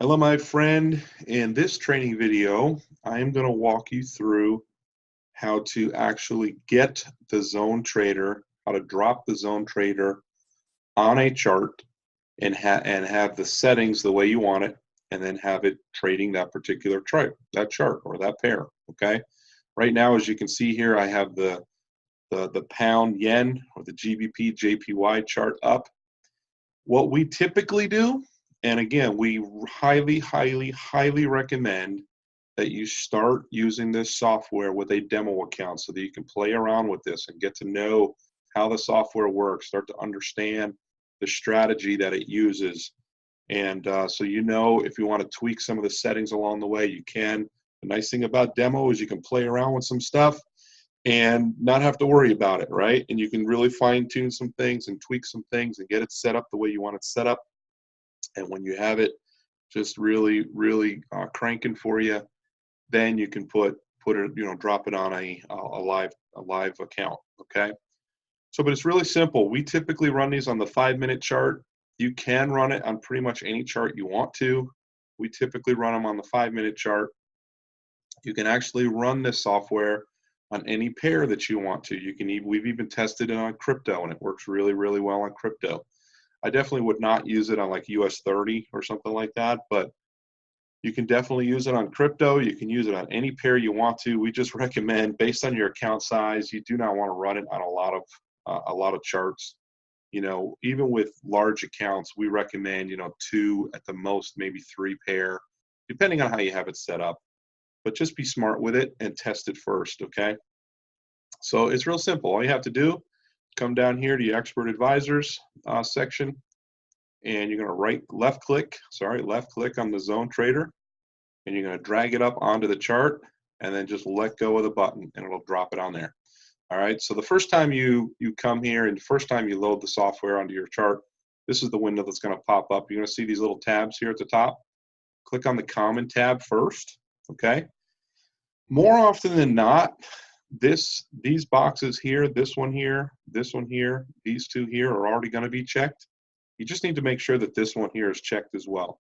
Hello, my friend. In this training video, I am going to walk you through how to actually get the zone trader, how to drop the zone trader on a chart and have the settings the way you want it, and then have it trading that particular chart, or that pair. Okay. Right now, as you can see here, I have the pound yen or the GBP JPY chart up. What we typically do, and again, we highly recommend that you start using this software with a demo account so that you can play around with this and get to know how the software works, start to understand the strategy that it uses. And so you know, if you want to tweak some of the settings along the way, you can. The nice thing about demo is you can play around with some stuff and not have to worry about it, right? And you can really fine tune some things and tweak some things and get it set up the way you want it set up. And when you have it just really cranking for you, then you can put it, drop it on a live account. Okay. So, but it's really simple. We typically run these on the 5-minute chart. You can run it on pretty much any chart you want to. We typically run them on the 5-minute chart. You can actually run this software on any pair that you want to. We've even tested it on crypto, and it works really well on crypto. I definitely would not use it on like US 30 or something like that, but you can definitely use it on crypto. You can use it on any pair you want to. We just recommend, based on your account size, you do not want to run it on a lot of charts. Even with large accounts, we recommend 2 at the most, maybe 3 pair, depending on how you have it set up. But just be smart with it and test it first, okay? So it's real simple. All you have to do, come down here to your expert advisors section, and you're going to left click on the zone trader, and you're going to drag it up onto the chart, and then just let go of the button and it'll drop it on there. All right, so the first time you come here and the first time you load the software onto your chart, this is the window that's going to pop up. You're going to see these little tabs here at the top. Click on the common tab first. Okay. More often than not, these boxes here, this one here, these 2 here are already going to be checked. You just need to make sure that this one here is checked as well.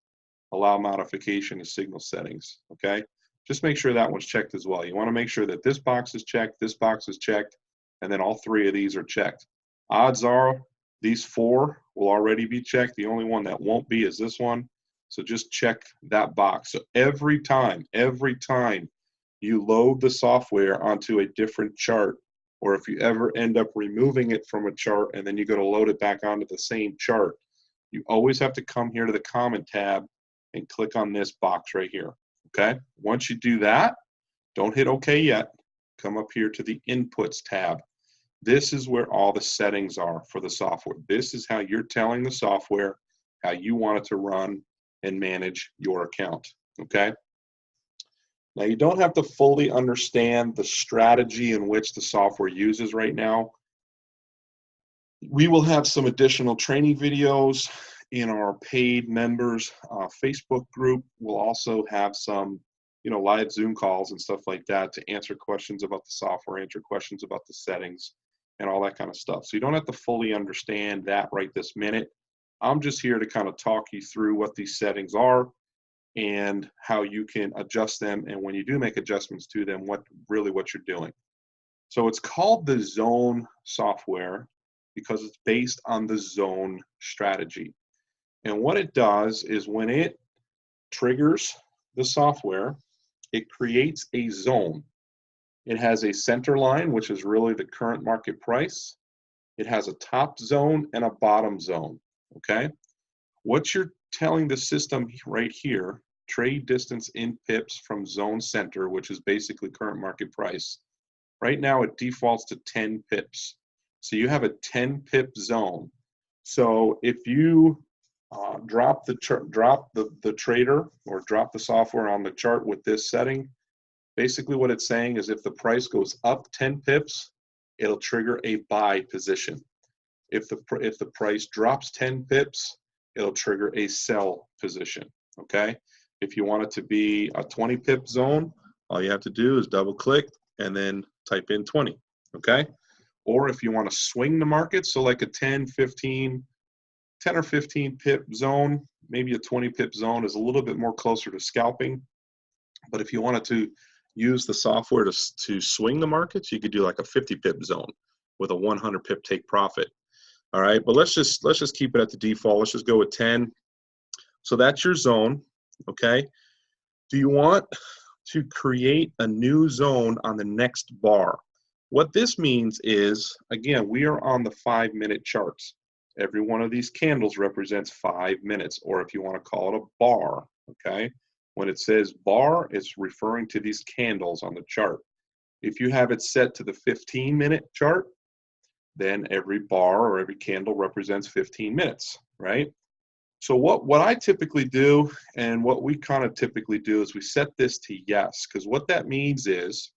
Allow modification to signal settings. Okay. Just make sure that one's checked as well. You want to make sure that this box is checked, this box is checked, and then all 3 of these are checked. Odds are these 4 will already be checked. The only one that won't be is this one. So just check that box. So every time you load the software onto a different chart, or if you ever end up removing it from a chart and then you go to load it back onto the same chart, you always have to come here to the comment tab and click on this box right here. Okay. Once you do that, don't hit OK yet. Come up here to the inputs tab. This is where all the settings are for the software. This is how you're telling the software how you want it to run and manage your account. Okay. Now, you don't have to fully understand the strategy in which the software uses right now. We will have some additional training videos in our paid members Facebook group. We'll also have some live Zoom calls and stuff like that to answer questions about the software, answer questions about the settings and all that kind of stuff. So you don't have to fully understand that right this minute. I'm just here to kind of talk you through what these settings are and how you can adjust them, and when you do make adjustments to them, what you're doing. So it's called the zone software because it's based on the zone strategy. And what it does is when it triggers the software, it creates a zone. It has a center line, which is really the current market price. It has a top zone and a bottom zone. Okay. What you're telling the system right here, trade distance in pips from zone center, which is basically current market price. Right now it defaults to 10 pips. So you have a 10 pip zone. So if you drop the trader or drop the software on the chart with this setting, basically what it's saying is if the price goes up 10 pips, it'll trigger a buy position. If the price drops 10 pips, it'll trigger a sell position. Okay. If you want it to be a 20 pip zone, all you have to do is double click and then type in 20. Okay. Or if you want to swing the market, so like a 10 or 15 pip zone, maybe a 20 pip zone is a little bit more closer to scalping. But if you wanted to use the software to swing the markets, you could do like a 50 pip zone with a 100 pip take profit. All right, but let's just keep it at the default. Let's just go with 10. So that's your zone, okay? Do you want to create a new zone on the next bar? What this means is, again, we are on the 5-minute charts. Every one of these candles represents 5 minutes, or if you want to call it a bar, okay? When it says bar, it's referring to these candles on the chart. If you have it set to the 15-minute chart, then every bar or every candle represents 15 minutes, right? So what I typically do, and what we kind of typically do, is we set this to yes, because what that means is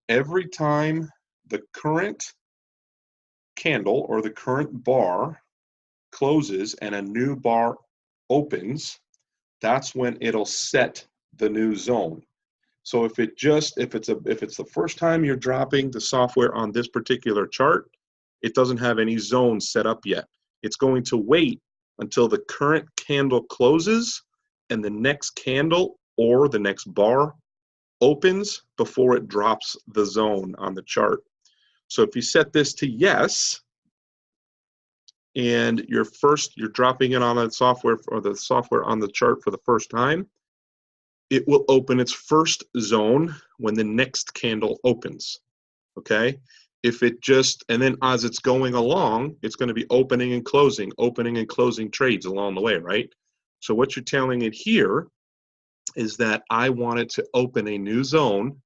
every time the current candle or the current bar closes and a new bar opens, that's when it'll set the new zone. So if it's the first time you're dropping the software on this particular chart, it doesn't have any zones set up yet. It's going to wait until the current candle closes and the next candle or the next bar opens before it drops the zone on the chart. So if you set this to yes, and you're dropping it on the software or the software on the chart for the first time, it will open its first zone when the next candle opens, okay? And then as it's going along, it's going to be opening and closing trades along the way, right? So what you're telling it here is that I want it to open a new zone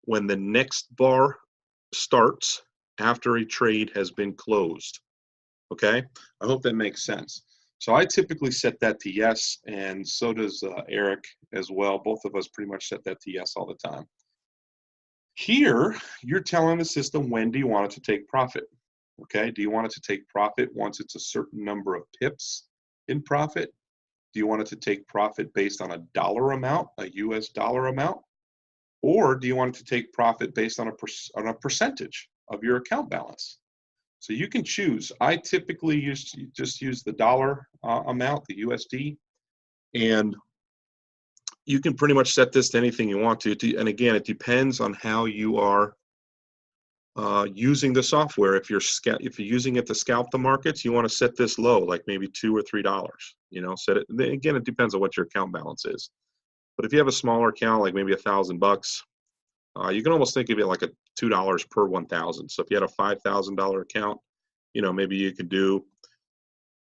when the next bar starts after a trade has been closed, okay? I hope that makes sense. So I typically set that to yes, and so does Eric as well. Both of us pretty much set that to yes all the time. Here, you're telling the system when do you want it to take profit, okay? Do you want it to take profit once it's a certain number of pips in profit? Do you want it to take profit based on a dollar amount, a US dollar amount? Or do you want it to take profit based on a percentage of your account balance? So you can choose. I typically just use the dollar amount, the USD, and you can pretty much set this to anything you want to. And again, it depends on how you are using the software. If you're using it to scalp the markets, you want to set this low, like maybe $2 or $3. You know, set it. Again, it depends on what your account balance is. But if you have a smaller account, like maybe $1,000, you can almost think of it like a $2 per 1,000. So if you had a $5,000 account, you know, maybe you could do,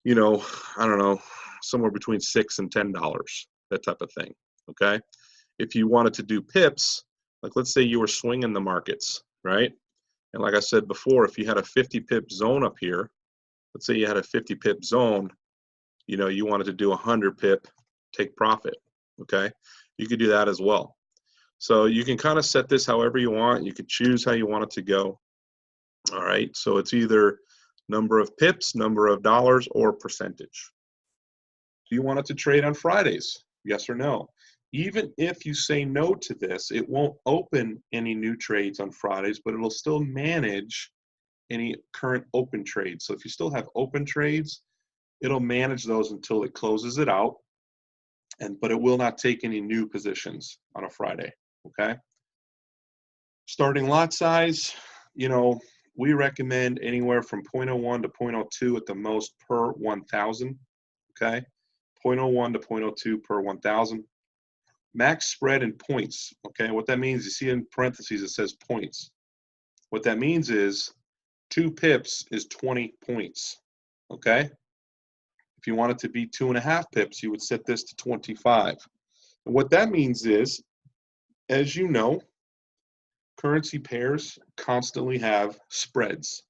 you know, I don't know, somewhere between $6 and $10, that type of thing. Okay. If you wanted to do pips, like let's say you were swinging the markets, right? And like I said before, if you had a 50 pip zone up here, let's say you had a 50 pip zone, you know, you wanted to do 100 pip take profit. Okay. You could do that as well. So you can kind of set this however you want. You could choose how you want it to go. All right. So it's either number of pips, number of dollars, or percentage. Do you want it to trade on Fridays? Yes or no? Even if you say no to this, it won't open any new trades on Fridays, but it'll still manage any current open trades. So if you still have open trades, it'll manage those until it closes it out, but it will not take any new positions on a Friday, okay? Starting lot size, you know, we recommend anywhere from 0.01 to 0.02 at the most per 1,000, okay? 0.01 to 0.02 per 1,000. Max spread in points, okay? What that means, you see in parentheses, it says points. What that means is 2 pips is 20 points, okay? If you want it to be 2.5 pips, you would set this to 25. And what that means is, as you know, currency pairs constantly have spreads.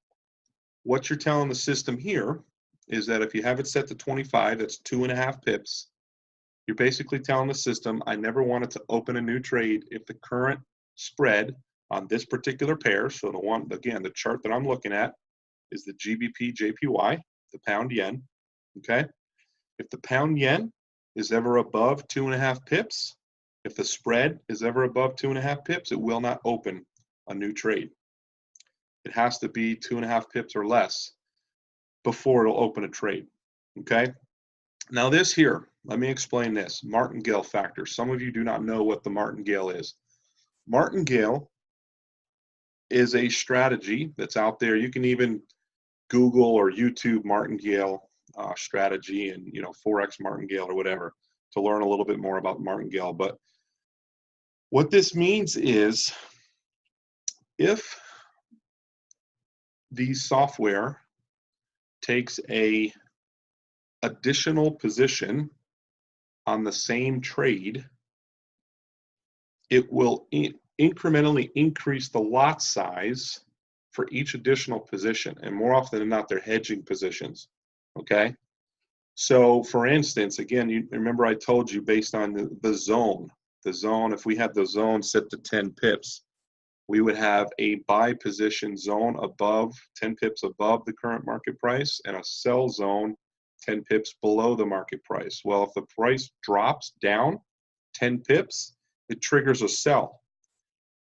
What you're telling the system here is that if you have it set to 25, that's 2.5 pips. You're basically telling the system, I never want it to open a new trade if the current spread on this particular pair, so the one, again, the chart that I'm looking at is the GBP JPY, the pound yen, okay? If the pound yen is ever above 2.5 pips, if the spread is ever above 2.5 pips, it will not open a new trade. It has to be 2.5 pips or less before it'll open a trade, okay? Now this here, let me explain this. Martingale factor. Some of you do not know what the martingale is. Martingale is a strategy that's out there. You can even Google or YouTube martingale strategy and, you know, Forex martingale or whatever to learn a little bit more about martingale. But what this means is if the software takes a additional position on the same trade, it will incrementally increase the lot size for each additional position. And more often than not, they're hedging positions, okay? So for instance, again, you remember I told you based on the zone, if we had the zone set to 10 pips, we would have a buy position zone above 10 pips above the current market price and a sell zone 10 pips below the market price. Well, if the price drops down 10 pips, it triggers a sell.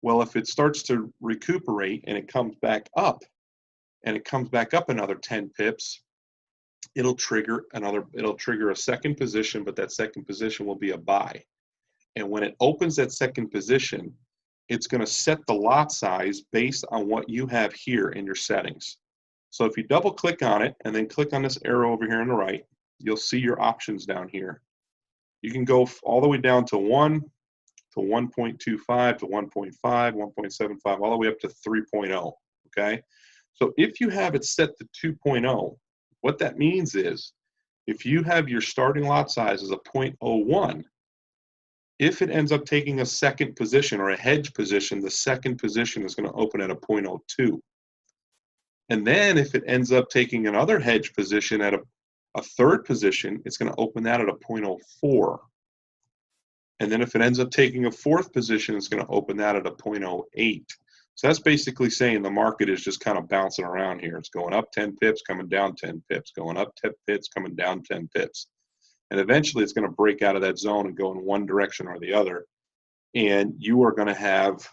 Well, if it starts to recuperate and it comes back up, another 10 pips, it'll trigger a second position, but that second position will be a buy. And when it opens that second position, it's going to set the lot size based on what you have here in your settings. So if you double click on it and then click on this arrow over here on the right, you'll see your options down here. You can go all the way down to 1 to 1.25 to 1.5, 1.75, all the way up to 3.0, okay? So if you have it set to 2.0, what that means is if you have your starting lot size as a 0.01, if it ends up taking a second position or a hedge position, the second position is going to open at a 0.02. And then if it ends up taking another hedge position at a third position, it's going to open that at a 0.04. And then if it ends up taking a fourth position, it's going to open that at a 0.08. So that's basically saying the market is just kind of bouncing around here. It's going up 10 pips, coming down 10 pips, going up 10 pips, coming down 10 pips. And eventually it's going to break out of that zone and go in one direction or the other. And you are going to have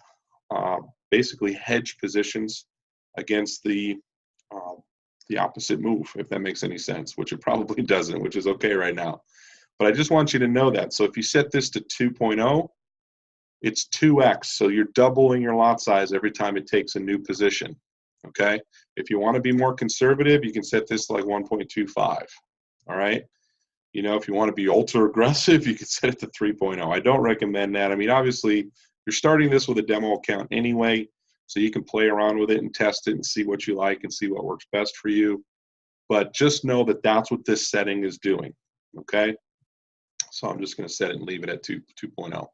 basically hedge positions against the opposite move, if that makes any sense, which it probably doesn't, which is okay right now. But I just want you to know that. So if you set this to 2.0, it's 2x. So you're doubling your lot size every time it takes a new position, okay? If you want to be more conservative, you can set this to like 1.25, all right? You know, if you want to be ultra aggressive, you can set it to 3.0. I don't recommend that. I mean, obviously, you're starting this with a demo account anyway, so you can play around with it and test it and see what you like and see what works best for you. But just know that that's what this setting is doing, okay? So I'm just going to set it and leave it at 2.0.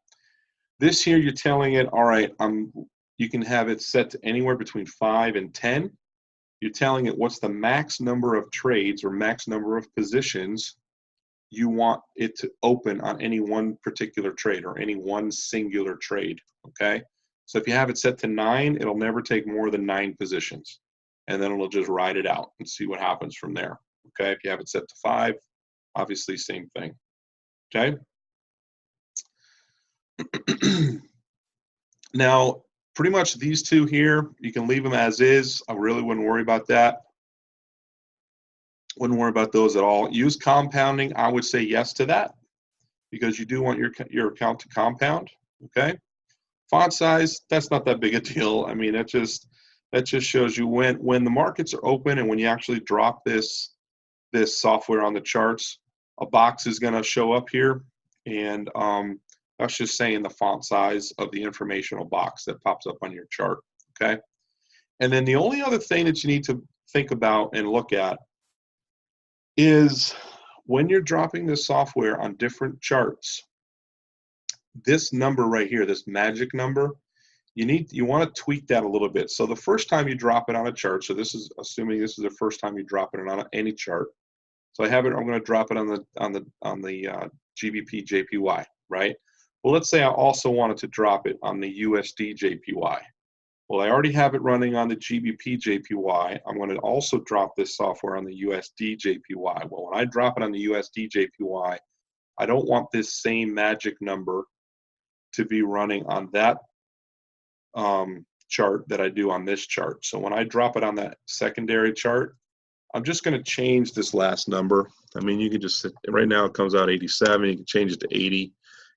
This here, you're telling it, all right, you can have it set to anywhere between 5 and 10. You're telling it what's the max number of trades or max number of positions you want it to open on any one particular trade or any one singular trade, okay? So if you have it set to 9, it'll never take more than 9 positions. And then it'll just ride it out and see what happens from there, okay? If you have it set to 5, obviously same thing, okay? Now, pretty much these two here, you can leave them as is. I really wouldn't worry about that. Wouldn't worry about those at all. Use compounding. I would say yes to that because you do want your account to compound, okay? Font size, that's not that big a deal. I mean, that just shows you when the markets are open and when you actually drop this software on the charts, a box is going to show up here, and that's just saying the font size of the informational box that pops up on your chart, okay? And then the only other thing that you need to think about and look at is when you're dropping this software on different charts, this number right here, this magic number, you want to tweak that a little bit. So the first time you drop it on a chart, so this is assuming this is the first time you drop it on any chart. So I'm going to drop it on the GBP JPY, right? Well, let's say I also wanted to drop it on the USD JPY. Well, I already have it running on the GBP JPY. I'm going to also drop this software on the USD JPY. Well, when I drop it on the USD JPY, I don't want this same magic number to be running on that chart that I do on this chart. So when I drop it on that secondary chart, I'm just going to change this last number. I mean, you can just, right now it comes out 87. You can change it to 80.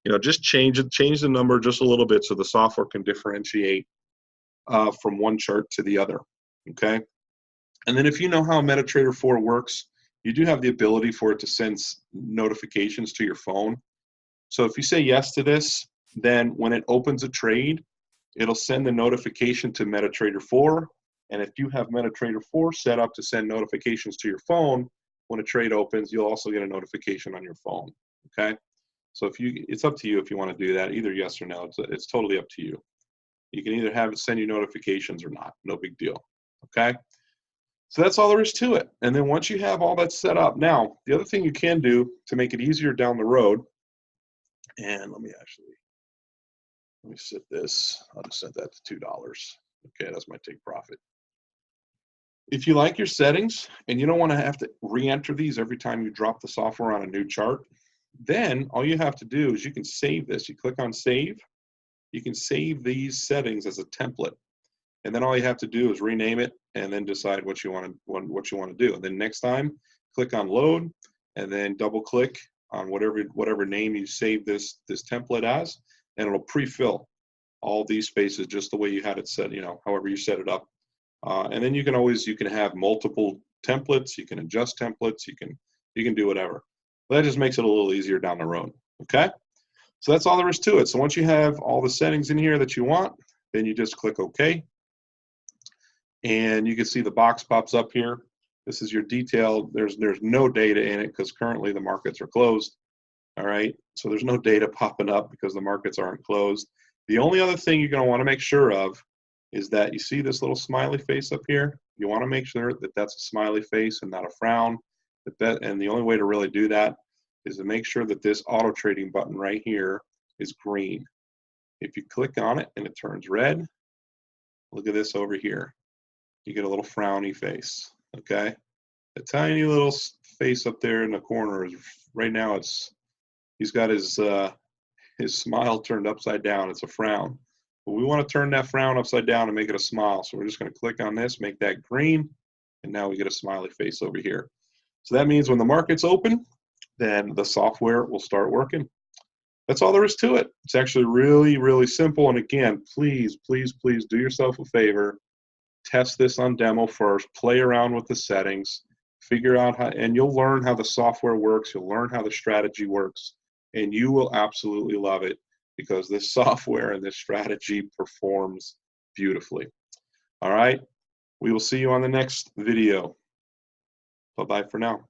You know, just change it, change the number just a little bit so the software can differentiate from one chart to the other. Okay. And then if you know how MetaTrader 4 works, you do have the ability for it to send notifications to your phone. So if you say yes to this, then when it opens a trade, it'll send the notification to MetaTrader 4. And if you have MetaTrader 4 set up to send notifications to your phone, when a trade opens, you'll also get a notification on your phone. Okay? So if you, it's up to you if you want to do that, either yes or no. It's totally up to you. You can either have it send you notifications or not. No big deal. Okay? So that's all there is to it. And then once you have all that set up, now the other thing you can do to make it easier down the road, and let me set this. I'll just set that to $2. Okay, that's my take profit. If you like your settings and you don't want to have to re-enter these every time you drop the software on a new chart, then all you have to do is you can save this. You click on save. You can save these settings as a template. And then all you have to do is rename it and then decide what you want to do. And then next time, click on load and then double click on whatever name you save this template as, and it'll pre-fill all these spaces just the way you had it set, you know, however you set it up. And then you can have multiple templates, you can adjust templates, you can do whatever. But that just makes it a little easier down the road. Okay? So that's all there is to it. So once you have all the settings in here that you want, then you just click OK. And you can see the box pops up here. This is your detail. There's no data in it because currently the markets are closed. All right, so there's no data popping up because the markets aren't closed. The only other thing you're going to want to make sure of is that you see this little smiley face up here. You want to make sure that that's a smiley face and not a frown. And the only way to really do that is to make sure that this auto trading button right here is green. If you click on it and it turns red, look at this over here. You get a little frowny face. Okay, a tiny little face up there in the corner is right now. He's got his smile turned upside down. It's a frown. But we want to turn that frown upside down and make it a smile. So we're just going to click on this, make that green, and now we get a smiley face over here. So that means when the market's open, then the software will start working. That's all there is to it. It's actually really, really simple. And again, please, please, please do yourself a favor. Test this on demo first. Play around with the settings. Figure out how, and you'll learn how the software works. You'll learn how the strategy works. And you will absolutely love it because this software and this strategy performs beautifully. All right. We will see you on the next video. Bye-bye for now.